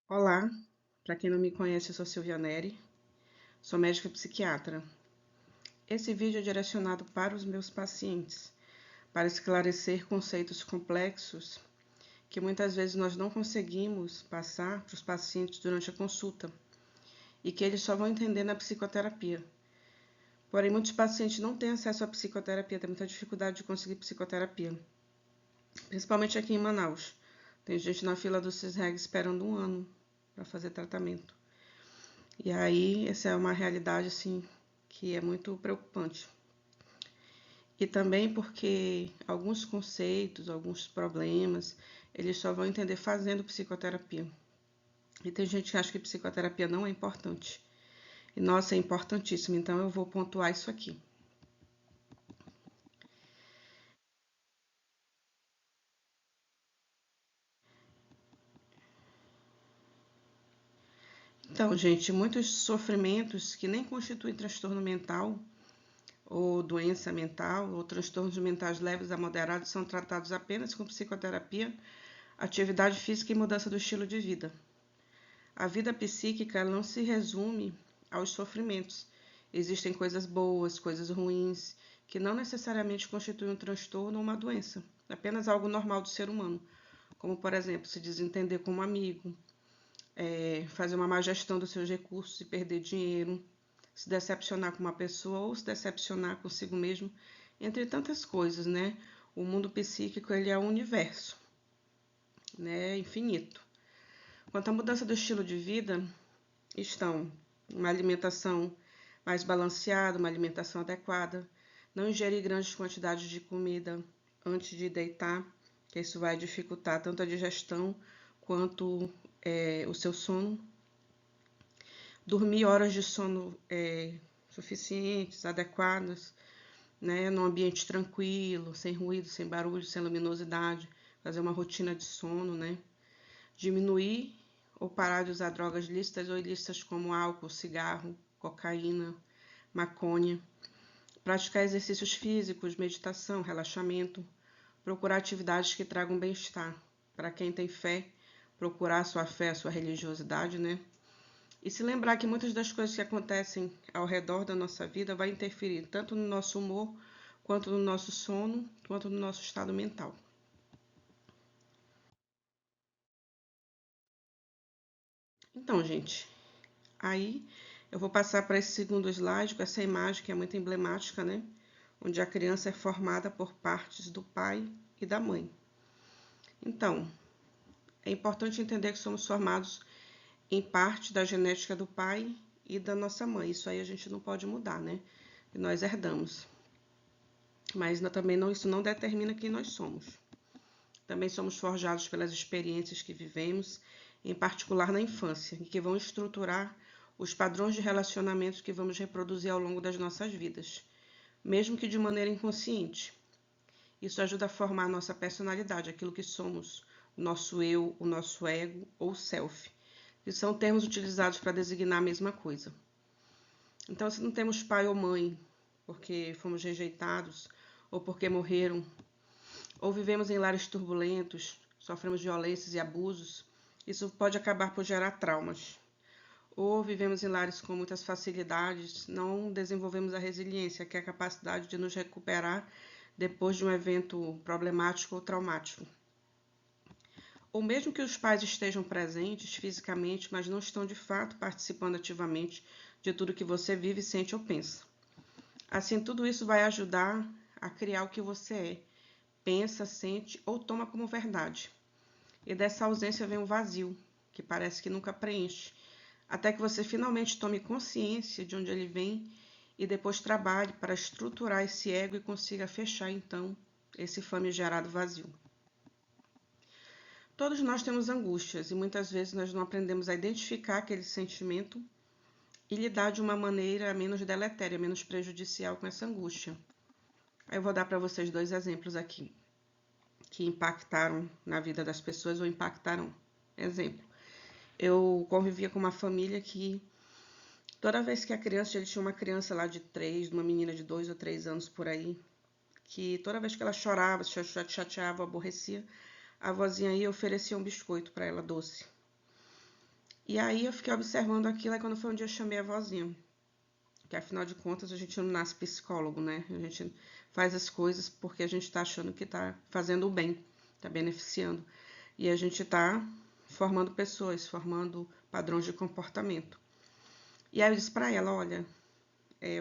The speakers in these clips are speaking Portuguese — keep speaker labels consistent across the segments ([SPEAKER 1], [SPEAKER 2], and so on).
[SPEAKER 1] Olá, para quem não me conhece, eu sou Silvia Neri, sou médica psiquiatra. Esse vídeo é direcionado para os meus pacientes, para esclarecer conceitos complexos que muitas vezes nós não conseguimos passar para os pacientes durante a consulta e que eles só vão entender na psicoterapia. Porém, muitos pacientes não têm acesso à psicoterapia, têm muita dificuldade de conseguir psicoterapia, principalmente aqui em Manaus. Tem gente na fila do CISREG esperando 1 ano para fazer tratamento. E aí, essa é uma realidade, assim, que é muito preocupante. E também porque alguns conceitos, alguns problemas, eles só vão entender fazendo psicoterapia. E tem gente que acha que psicoterapia não é importante. E, nossa, é importantíssimo, então eu vou pontuar isso aqui. Então, gente, muitos sofrimentos que nem constituem transtorno mental, ou doença mental, ou transtornos mentais leves a moderados são tratados apenas com psicoterapia, atividade física e mudança do estilo de vida. A vida psíquica não se resume aos sofrimentos. Existem coisas boas, coisas ruins, que não necessariamente constituem um transtorno ou uma doença, apenas algo normal do ser humano, como, por exemplo, se desentender com um amigo, fazer uma má gestão dos seus recursos e perder dinheiro, se decepcionar com uma pessoa ou se decepcionar consigo mesmo, entre tantas coisas, né? O mundo psíquico ele é um universo, né? Infinito. Quanto à mudança do estilo de vida, estão uma alimentação mais balanceada, uma alimentação adequada, não ingerir grandes quantidades de comida antes de deitar, que isso vai dificultar tanto a digestão quanto o seu sono. Dormir horas de sono suficientes, adequadas, né, num ambiente tranquilo, sem ruído, sem barulho, sem luminosidade, fazer uma rotina de sono, né? Diminuir ou parar de usar drogas lícitas ou ilícitas como álcool, cigarro, cocaína, maconha. Praticar exercícios físicos, meditação, relaxamento. Procurar atividades que tragam bem-estar. Para quem tem fé, procurar a sua fé, a sua religiosidade, né? E se lembrar que muitas das coisas que acontecem ao redor da nossa vida vai interferir tanto no nosso humor, quanto no nosso sono, quanto no nosso estado mental. Então, gente, aí eu vou passar para esse segundo slide com essa imagem que é muito emblemática, né? Onde a criança é formada por partes do pai e da mãe. Então, é importante entender que somos formados em parte da genética do pai e da nossa mãe. Isso aí a gente não pode mudar, né? E nós herdamos. Mas também não, isso não determina quem nós somos. Também somos forjados pelas experiências que vivemos, em particular na infância, e que vão estruturar os padrões de relacionamento que vamos reproduzir ao longo das nossas vidas, mesmo que de maneira inconsciente. Isso ajuda a formar a nossa personalidade, aquilo que somos, o nosso eu, o nosso ego ou self, que são termos utilizados para designar a mesma coisa. Então, se não temos pai ou mãe, porque fomos rejeitados, ou porque morreram, ou vivemos em lares turbulentos, sofremos violências e abusos, isso pode acabar por gerar traumas. Ou vivemos em lares com muitas facilidades, não desenvolvemos a resiliência, que é a capacidade de nos recuperar depois de um evento problemático ou traumático. Ou mesmo que os pais estejam presentes fisicamente, mas não estão de fato participando ativamente de tudo que você vive, sente ou pensa. Assim, tudo isso vai ajudar a criar o que você é, pensa, sente ou toma como verdade. E dessa ausência vem um vazio, que parece que nunca preenche, até que você finalmente tome consciência de onde ele vem e depois trabalhe para estruturar esse ego e consiga fechar, então, esse famigerado vazio. Todos nós temos angústias e muitas vezes nós não aprendemos a identificar aquele sentimento e lidar de uma maneira menos deletéria, menos prejudicial com essa angústia. Aí eu vou dar para vocês 2 exemplos aqui que impactaram na vida das pessoas ou impactaram. Exemplo, eu convivia com uma família que toda vez que a criança, ele tinha uma criança lá de 3, uma menina de 2 ou 3 anos por aí, que toda vez que ela chorava, se chateava, aborrecia, a vozinha ia e oferecia um biscoito para ela doce. E aí eu fiquei observando aquilo, aí quando foi um dia eu chamei a vozinha, que afinal de contas a gente não nasce psicólogo, né? A gente faz as coisas porque a gente está achando que está fazendo o bem, está beneficiando. E a gente está formando pessoas, formando padrões de comportamento. E aí eu disse para ela, olha,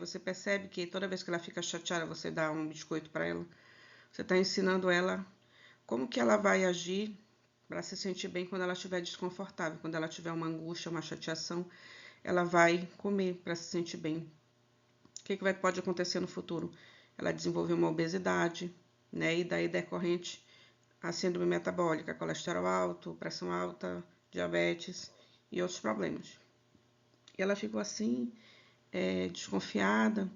[SPEAKER 1] você percebe que toda vez que ela fica chateada, você dá um biscoito para ela? Você está ensinando ela como que ela vai agir para se sentir bem quando ela estiver desconfortável, quando ela tiver uma angústia, uma chateação, ela vai comer para se sentir bem. O que pode acontecer no futuro? Ela desenvolver uma obesidade, né? E daí decorrente a síndrome metabólica, colesterol alto, pressão alta, diabetes e outros problemas. E ela ficou assim, desconfiada.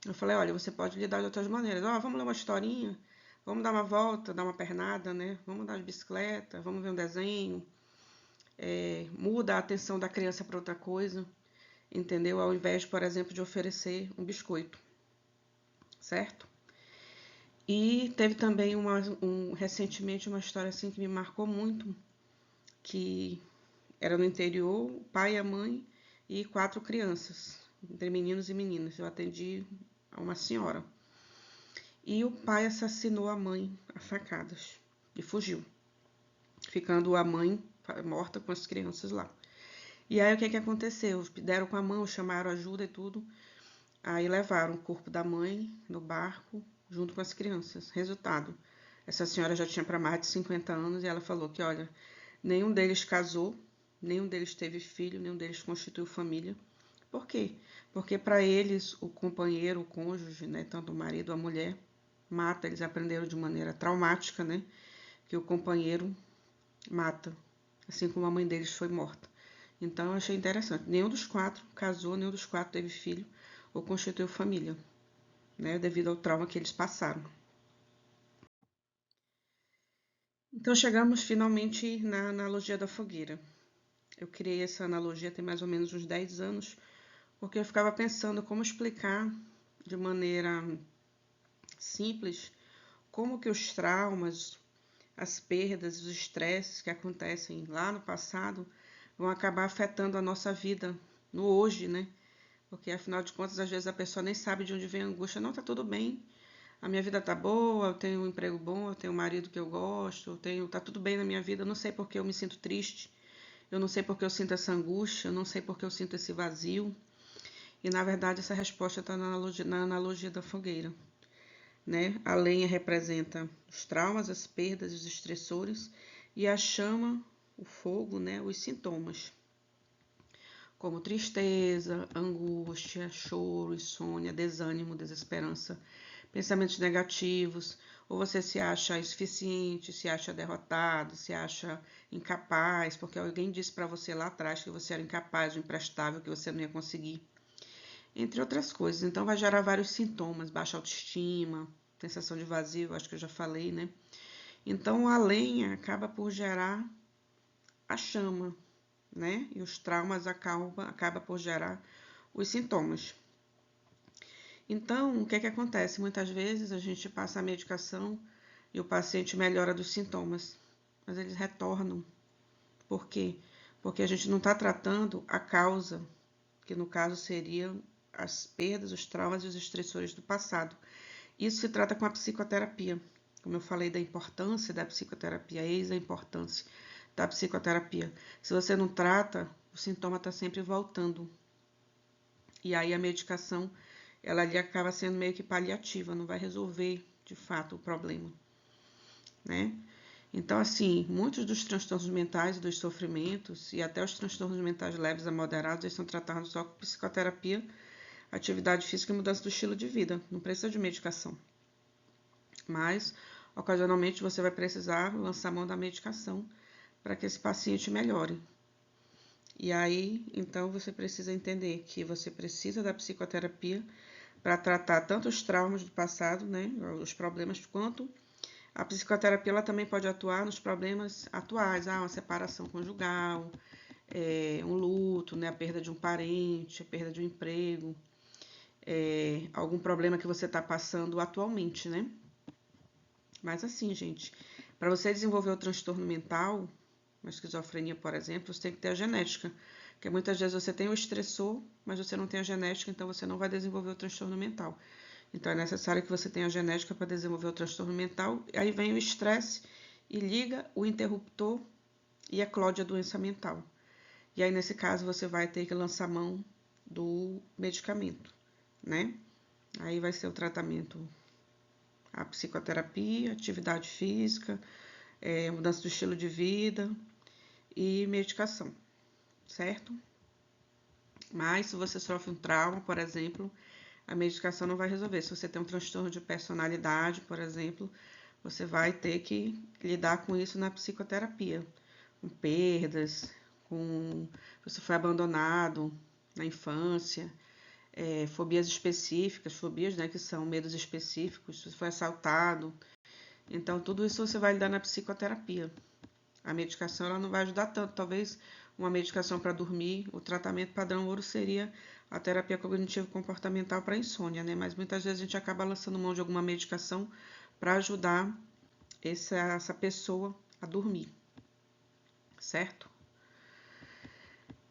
[SPEAKER 1] Eu falei, olha, você pode lidar de outras maneiras. Vamos ler uma historinha, vamos dar uma volta, dar uma pernada, né? Vamos andar de bicicleta, vamos ver um desenho. Muda a atenção da criança para outra coisa, entendeu? Ao invés, por exemplo, de oferecer um biscoito, certo? E teve também recentemente uma história assim que me marcou muito, que era no interior, o pai e a mãe e 4 crianças, entre meninos e meninas. Eu atendi a uma senhora. E o pai assassinou a mãe a facadas e fugiu, ficando a mãe morta com as crianças lá. E aí o que aconteceu? Deram com a mão, chamaram ajuda e tudo. Aí levaram o corpo da mãe no barco junto com as crianças. Resultado, essa senhora já tinha para mais de 50 anos e ela falou que, olha, nenhum deles casou, nenhum deles teve filho, nenhum deles constituiu família. Por quê? Porque para eles o companheiro, o cônjuge, né, tanto o marido ou a mulher, mata. Eles aprenderam de maneira traumática, né, que o companheiro mata, assim como a mãe deles foi morta. Então eu achei interessante. Nenhum dos 4 casou, nenhum dos 4 teve filho ou constituiu família, né, devido ao trauma que eles passaram. Então chegamos finalmente na analogia da fogueira. Eu criei essa analogia tem mais ou menos uns 10 anos, porque eu ficava pensando como explicar de maneira simples como que os traumas, as perdas, os estresses que acontecem lá no passado vão acabar afetando a nossa vida no hoje, né? Porque afinal de contas, às vezes a pessoa nem sabe de onde vem a angústia. Não, tá tudo bem, a minha vida tá boa, eu tenho um emprego bom, eu tenho um marido que eu gosto, tá tudo bem na minha vida, eu não sei porque eu me sinto triste, eu não sei porque eu sinto essa angústia, eu não sei porque eu sinto esse vazio. E na verdade essa resposta está na analogia da fogueira, né? A lenha representa os traumas, as perdas, os estressores, e a chama, o fogo, né? Os sintomas, como tristeza, angústia, choro, insônia, desânimo, desesperança, pensamentos negativos, ou você se acha insuficiente, se acha derrotado, se acha incapaz, porque alguém disse para você lá atrás que você era incapaz, imprestável, que você não ia conseguir, entre outras coisas. Então vai gerar vários sintomas, baixa autoestima, sensação de vazio, acho que eu já falei, né? Então a lenha acaba por gerar a chama, né? E os traumas acaba por gerar os sintomas. Então, o que acontece? Muitas vezes a gente passa a medicação e o paciente melhora dos sintomas, mas eles retornam. Por quê? Porque a gente não está tratando a causa, que no caso seriam as perdas, os traumas e os estressores do passado. Isso se trata com a psicoterapia. Como eu falei da importância da psicoterapia, eis a importância da psicoterapia. Se você não trata, o sintoma está sempre voltando. E aí a medicação, ela ali acaba sendo meio que paliativa, não vai resolver de fato o problema, né? Então, assim, muitos dos transtornos mentais, dos sofrimentos e até os transtornos mentais leves a moderados, eles são tratados só com psicoterapia, atividade física e mudança do estilo de vida. Não precisa de medicação. Mas, ocasionalmente, você vai precisar lançar mão da medicação para que esse paciente melhore. E aí, então, você precisa entender que você precisa da psicoterapia para tratar tanto os traumas do passado, né, os problemas, quanto a psicoterapia ela também pode atuar nos problemas atuais, uma separação conjugal, um luto, né, a perda de um parente, a perda de um emprego, algum problema que você está passando atualmente, né? Mas assim, gente, para você desenvolver o transtorno mental, uma esquizofrenia, por exemplo, você tem que ter a genética. Porque muitas vezes você tem o estressor, mas você não tem a genética, então você não vai desenvolver o transtorno mental. Então é necessário que você tenha a genética para desenvolver o transtorno mental. Aí vem o estresse e liga o interruptor e eclode a doença mental. E aí, nesse caso, você vai ter que lançar mão do medicamento, né? Aí vai ser o tratamento, a psicoterapia, atividade física, mudança do estilo de vida e medicação, certo? Mas se você sofre um trauma, por exemplo, a medicação não vai resolver. Se você tem um transtorno de personalidade, por exemplo, você vai ter que lidar com isso na psicoterapia, com perdas, com você foi abandonado na infância, fobias específicas, fobias, né, que são medos específicos, você foi assaltado. Então, tudo isso você vai lidar na psicoterapia. A medicação ela não vai ajudar tanto. Talvez uma medicação para dormir, o tratamento padrão ouro seria a terapia cognitivo-comportamental para insônia, né? Mas muitas vezes a gente acaba lançando mão de alguma medicação para ajudar essa pessoa a dormir, certo?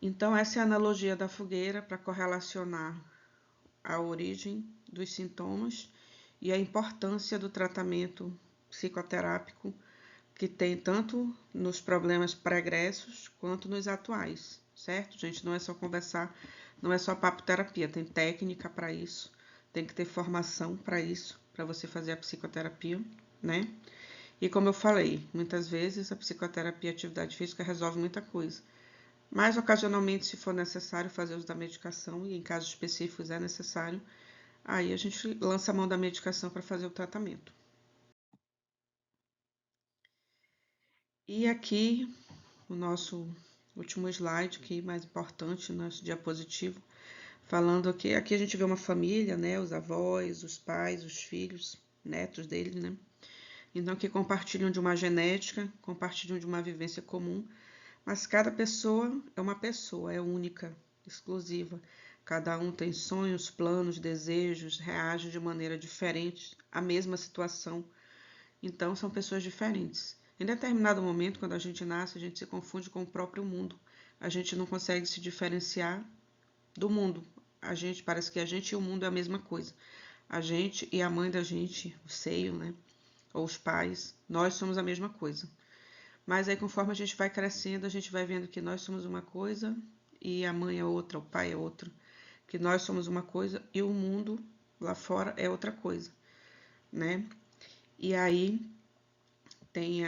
[SPEAKER 1] Então, essa é a analogia da fogueira para correlacionar a origem dos sintomas e a importância do tratamento psicoterápico que tem tanto nos problemas pregressos quanto nos atuais, certo? Gente, não é só conversar, não é só papo terapia, tem técnica para isso, tem que ter formação para isso, para você fazer a psicoterapia, né? E como eu falei, muitas vezes a psicoterapia e a atividade física resolve muita coisa. Mas ocasionalmente, se for necessário fazer uso da medicação, e em casos específicos é necessário, aí a gente lança a mão da medicação para fazer o tratamento. E aqui, o nosso último slide, que mais importante, nosso diapositivo, falando aqui a gente vê uma família, né, os avós, os pais, os filhos, netos deles, né, então que compartilham de uma genética, compartilham de uma vivência comum, mas cada pessoa, é única, exclusiva. Cada um tem sonhos, planos, desejos, reage de maneira diferente à mesma situação. Então, são pessoas diferentes. Em determinado momento, quando a gente nasce, a gente se confunde com o próprio mundo. A gente não consegue se diferenciar do mundo. Parece que a gente e o mundo é a mesma coisa. A gente e a mãe da gente, o seio, né? Ou os pais, nós somos a mesma coisa. Mas aí, conforme a gente vai crescendo, a gente vai vendo que nós somos uma coisa e a mãe é outra, o pai é outro. Que nós somos uma coisa e o mundo lá fora é outra coisa, né? E aí tem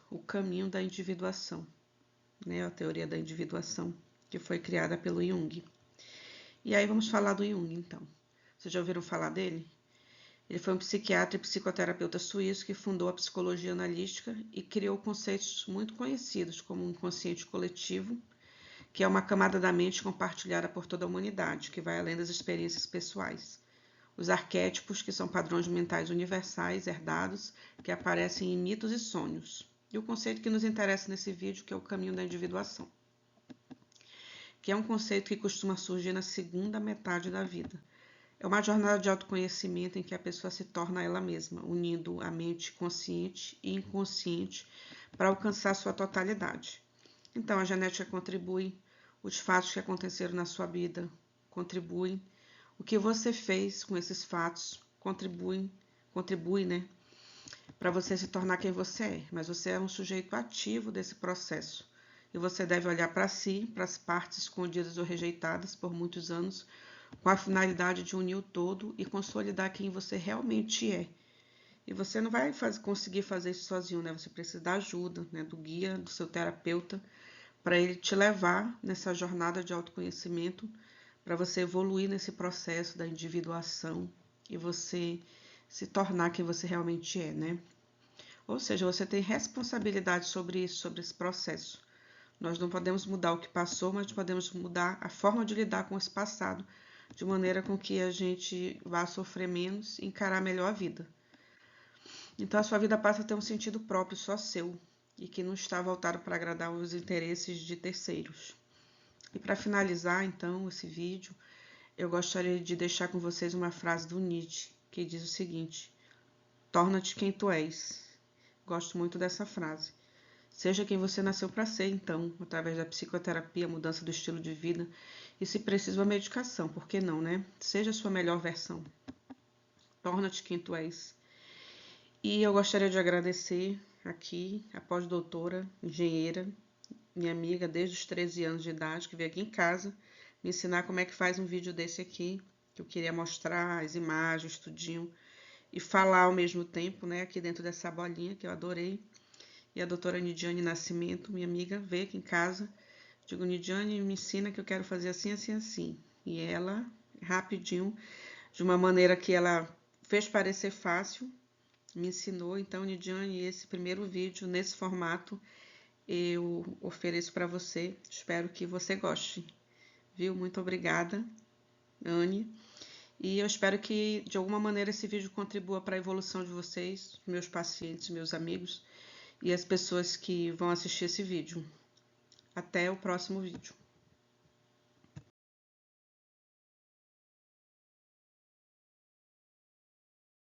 [SPEAKER 1] o caminho da individuação, né? A teoria da individuação, que foi criada pelo Jung. E aí vamos falar do Jung, então. Vocês já ouviram falar dele? Ele foi um psiquiatra e psicoterapeuta suíço que fundou a psicologia analítica e criou conceitos muito conhecidos, como o inconsciente coletivo, que é uma camada da mente compartilhada por toda a humanidade, que vai além das experiências pessoais. Os arquétipos, que são padrões mentais universais, herdados, que aparecem em mitos e sonhos. E o conceito que nos interessa nesse vídeo, que é o caminho da individuação, que é um conceito que costuma surgir na segunda metade da vida. É uma jornada de autoconhecimento em que a pessoa se torna ela mesma, unindo a mente consciente e inconsciente para alcançar sua totalidade. Então, a genética contribui, os fatos que aconteceram na sua vida contribuem, o que você fez com esses fatos contribui, né, para você se tornar quem você é. Mas você é um sujeito ativo desse processo. E você deve olhar para si, para as partes escondidas ou rejeitadas por muitos anos, com a finalidade de unir o todo e consolidar quem você realmente é. E você não vai conseguir fazer isso sozinho, né? Você precisa da ajuda, né? Do guia, do seu terapeuta, para ele te levar nessa jornada de autoconhecimento, para você evoluir nesse processo da individuação e você se tornar quem você realmente é, né? Ou seja, você tem responsabilidade sobre isso, sobre esse processo. Nós não podemos mudar o que passou, mas podemos mudar a forma de lidar com esse passado, de maneira com que a gente vá sofrer menos e encarar melhor a vida. Então a sua vida passa a ter um sentido próprio, só seu, e que não está voltado para agradar os interesses de terceiros. E para finalizar, então, esse vídeo, eu gostaria de deixar com vocês uma frase do Nietzsche, que diz o seguinte: torna-te quem tu és. Gosto muito dessa frase. Seja quem você nasceu para ser, então, através da psicoterapia, mudança do estilo de vida e, se preciso, a medicação, por que não, né? Seja a sua melhor versão. Torna-te quem tu és. E eu gostaria de agradecer aqui a pós-doutora, engenheira, minha amiga desde os 13 anos de idade, que veio aqui em casa me ensinar como é que faz um vídeo desse aqui, que eu queria mostrar as imagens, tudinho, e falar ao mesmo tempo, né, aqui dentro dessa bolinha, que eu adorei. E a doutora Nidiane Nascimento, minha amiga, veio aqui em casa. Digo, Nidiane, me ensina que eu quero fazer assim, assim, assim. E ela, rapidinho, de uma maneira que ela fez parecer fácil, me ensinou. Então, Nidiane, esse primeiro vídeo, nesse formato, eu ofereço para você. Espero que você goste. Viu? Muito obrigada, Anne. E eu espero que, de alguma maneira, esse vídeo contribua para a evolução de vocês, meus pacientes, meus amigos e as pessoas que vão assistir esse vídeo. Até o próximo vídeo.